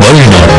Why not?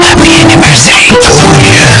Happy anniversary. Oh yes.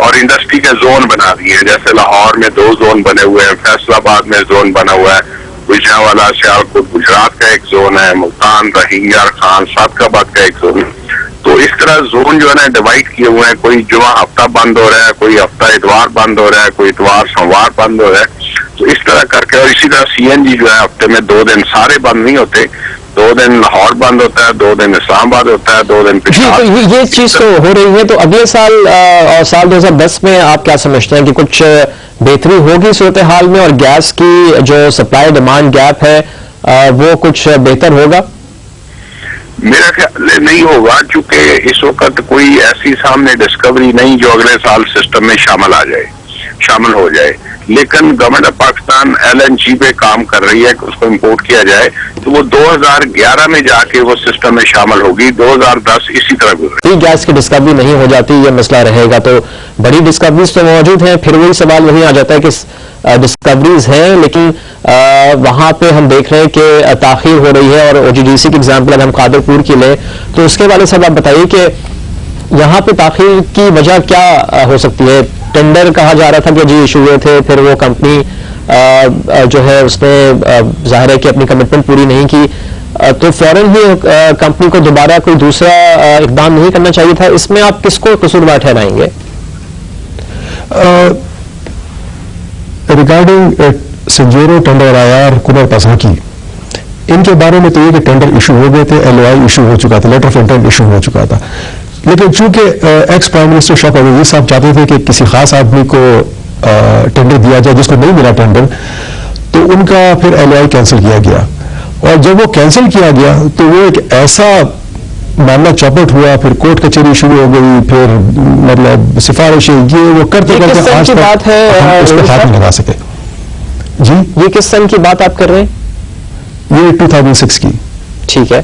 اور industry کے zone بنا دیے ہیں. جیسے لاہور میں 2 زون بنے ہوئے ہیں, فیصل آباد میں زون بنا ہوا ہے, گجرانوالہ سیالکوٹ گجرات کا ایک زون ہے, ملتان رحیم یار خان صادق آباد کا ایک زون ہے. تو اس طرح زون جو ہے نا ڈیوائڈ کیے ہوئے ہیں. کوئی جمعہ ہفتہ بند ہو رہا ہے, کوئی ہفتہ اتوار بند ہو رہا ہے, کوئی اتوار سوموار بند ہو رہا ہے. تو اس طرح کر کے, اور اسی طرح CNG جو ہے ہفتے میں 2 دن سارے بند نہیں ہوتے, 2 دن لاہور بند ہوتا ہے, 2 دن اسلام آباد ہوتا ہے, 2 دن پشاور. یہ چیز تو ہو رہی ہے. تو اگلے سال اور سال 2010 میں آپ کیا سمجھتے ہیں کہ کچھ بہتری ہوگی صورتحال میں, اور گیس کی جو سپلائی ڈیمانڈ گیپ ہے وہ کچھ بہتر ہوگا؟ میرا خیال نہیں ہوگا, چونکہ اس وقت کوئی ایسی سامنے ڈسکوری نہیں جو اگلے سال سسٹم میں شامل ہو جائے. لیکن گورنمنٹ آف پاکستان LNG پہ کام کر رہی ہے کہ اس کو امپورٹ کیا جائے, تو وہ 2011 میں جا کے وہ سسٹم میں شامل ہوگی. 2010 اسی طرح گزرے. گیس کی ڈسکوری نہیں ہو جاتی, یہ مسئلہ رہے گا. تو بڑی ڈسکوریز تو موجود ہیں, پھر وہی سوال وہی آ جاتا ہے کہ ڈسکوریز ہیں لیکن وہاں پہ ہم دیکھ رہے ہیں کہ تاخیر ہو رہی ہے. اور OGDC کی ایگزامپل اگر ہم قادر پور کی لیں تو اس کے والے صاحب آپ بتائیے کہ یہاں پہ تاخیر کی وجہ کیا ہو سکتی ہے؟ ٹینڈر کہا جا رہا تھا کہ جی ایشو ہوئے تھے, پھر وہ کمپنی جو ہے اس نے ظاہر ہے کہ اپنی کمٹمنٹ پوری نہیں کی, تو فوراً ہی کمپنی کو دوبارہ کوئی دوسرا اقدام نہیں کرنا چاہیے تھا. اس میں آپ کس کو قصوروار ٹھہرائیں گے؟ ریگارڈنگ سنجیرو ٹینڈر IR کنر پساکی, ان کے بارے میں تو یہ کہ ٹینڈر ایشو ہو گئے تھے, LOI ایشو ہو چکا تھا, لیٹر آف انٹینٹ ایشو ہو چکا تھا. لیکن چونکہ ex prime minister Shaukat Aziz صاحب چاہتے تھے کہ کسی خاص آدمی کو ٹینڈر دیا جائے جس کو نہیں ملا ٹینڈر, تو ان کا پھر LOI کینسل کیا گیا. اور جب وہ کینسل کیا گیا تو وہ ایک ایسا معاملہ چوپٹ ہوا, پھر کورٹ کچہری شروع ہو گئی, پھر مطلب سفارشیں یہ وہ کرتے کرتے آج تک ہم اس پہ ہاتھ نہیں لگا سکے. جی یہ کس سن کی بات آپ کر رہے ہیں؟ یہ 2006 کی. ٹھیک ہے.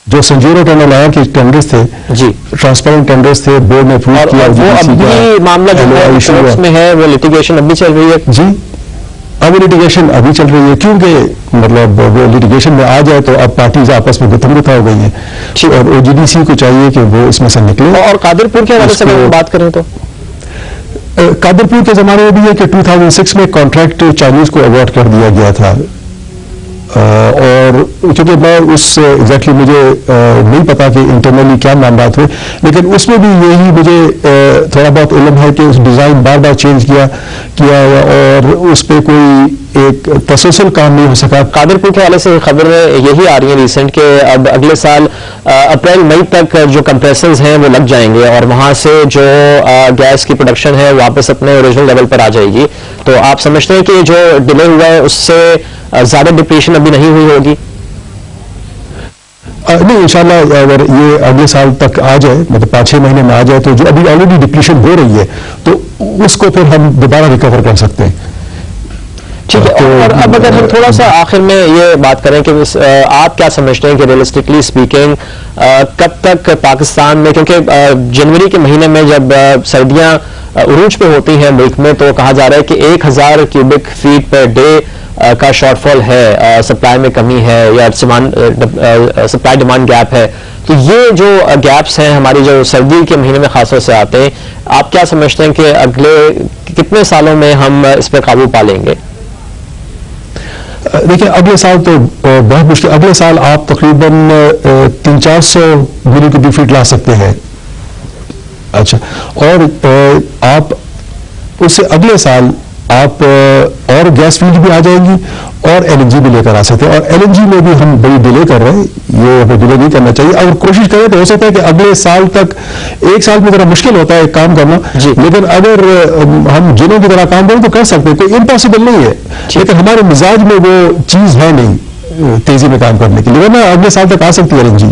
جو سنجیرو ٹینڈر آیا کہ ٹینڈرز تھے, جی ٹرانسپیرنٹ ٹینڈرز تھے, بورڈ نے اپروو کیا. وہ اب بھی معاملہ جو ہے میں ہے, وہ لٹیگیشن اب بھی چل رہی ہے. جی اب لٹیگیشن ابھی چل رہی ہے, کیونکہ مطلب وہ لٹیگیشن میں آ جائے تو اب پارٹیز آپس میں گتم گتھا ہو گئی ہیں, اور OGDC کو چاہیے کہ وہ اس میں سے نکلے. اور قادر پور کے حوالے سے اگر بات کریں تو قادر پور کے زمانے میں بھی ہے کہ 2006 میں کانٹریکٹ چائنیز کو اوارڈ کر دیا گیا تھا, اور چونکہ میں اس ایگزیکٹلی مجھے نہیں پتا کہ انٹرنلی کیا معاملات ہوئے, لیکن اس میں بھی یہی مجھے تھوڑا بہت علم ہے کہ اس ڈیزائن بار بار چینج کیا اور اس پہ کوئی ایک تسلسل کام نہیں ہو سکا. قادر پور کے حوالے سے خبر یہی آ رہی ہے ریسنٹ کہ اب اگلے سال اپریل مئی تک جو کمپریسرز ہیں وہ لگ جائیں گے, اور وہاں سے جو گیس کی پروڈکشن ہے واپس اپنے اوریجنل لیول پر آ جائے گی. تو آپ سمجھتے ہیں کہ جو ڈیلے ہوا ہے اس سے زیادہ ڈپریشن ابھی نہیں ہوئی ہوگی؟ نہیں, انشاءاللہ اگر یہ اگلے سال تک آ جائے, مطلب 5-6 مہینے میں آ جائے, تو جو ابھی آلریڈی ڈپریشن ہو رہی ہے تو اس کو پھر ہم دوبارہ ریکور کر سکتے ہیں. ٹھیک ہے. اور اب اگر ہم تھوڑا سا آخر میں یہ بات کریں کہ آپ کیا سمجھتے ہیں کہ ریئلسٹکلی اسپیکنگ کب تک پاکستان میں, کیونکہ جنوری کے مہینے میں جب سردیاں عروج پہ ہوتی ہیں ملک میں, تو کہا جا رہا ہے کہ 1000 کیوبک فیٹ پر ڈے کا شارٹ فال ہے, سپلائی میں کمی ہے, یا سپلائی ڈیمانڈ گیپ ہے. تو یہ جو گیپس ہیں ہماری جو سردی کے مہینے میں خاص طور سے آتے ہیں, آپ کیا سمجھتے ہیں کہ اگلے کتنے سالوں میں ہم اس پہ قابو پا لیں گے؟ دیکھیں, اگلے سال تو بہت مشکل. اگلے سال آپ تقریباً 300-400 ملین کیوبک فیٹ لا سکتے ہیں. اچھا, اور آپ اس سے اگلے سال آپ اور گیس فیلڈ بھی آ جائیں گی اور LNG بھی لے کر آ سکتے ہیں. اور LNG میں بھی ہم بڑی ڈیلے کر رہے ہیں, یہ ہمیں ڈیلے نہیں کرنا چاہیے. اگر کوشش کریں تو ہو سکتا ہے کہ اگلے سال تک, ایک سال میں ذرا مشکل ہوتا ہے کام کرنا, لیکن اگر ہم جنوں کی طرح کام کریں تو کر سکتے ہیں, کوئی امپاسبل نہیں ہے. لیکن ہمارے مزاج میں وہ چیز ہے نہیں تیزی میں کام کرنے کے لیے, ورنہ اگلے سال تک آ سکتی ہے LNG.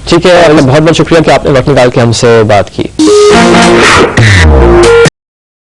ٹھیک ہے, بہت بہت شکریہ کہ آپ نے وقت نکال کے ہم سے بات کی.